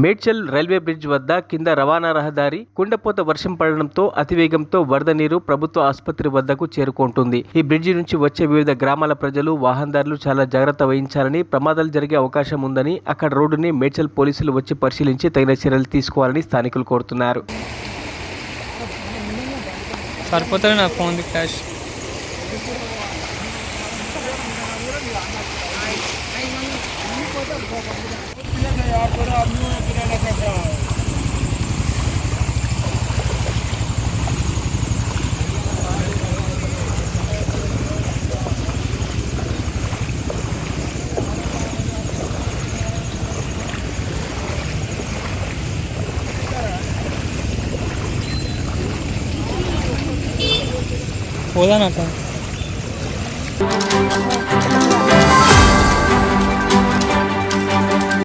Medchal railway bridge వద్ద కింద రవాణా రహదారి కుండపోత వర్షం పడడంతో అతివేగంతో వరద నీరు ప్రభుత్వ ఆసుపత్రి వద్దకు చేరుకుంటుంది. ఈ బ్రిడ్జి నుంచి వచ్చే వివిధ గ్రామాల ప్రజలు, వాహనదారులు చాలా జాగ్రత్త వహించాలని, ప్రమాదాలు జరిగే అవకాశం ఉందని అక్కడ రోడ్డుని మేడ్చల్ పోలీసులు వచ్చి పరిశీలించి తగిన చర్యలు తీసుకోవాలని స్థానికులు కోరుతున్నారు. పోదానట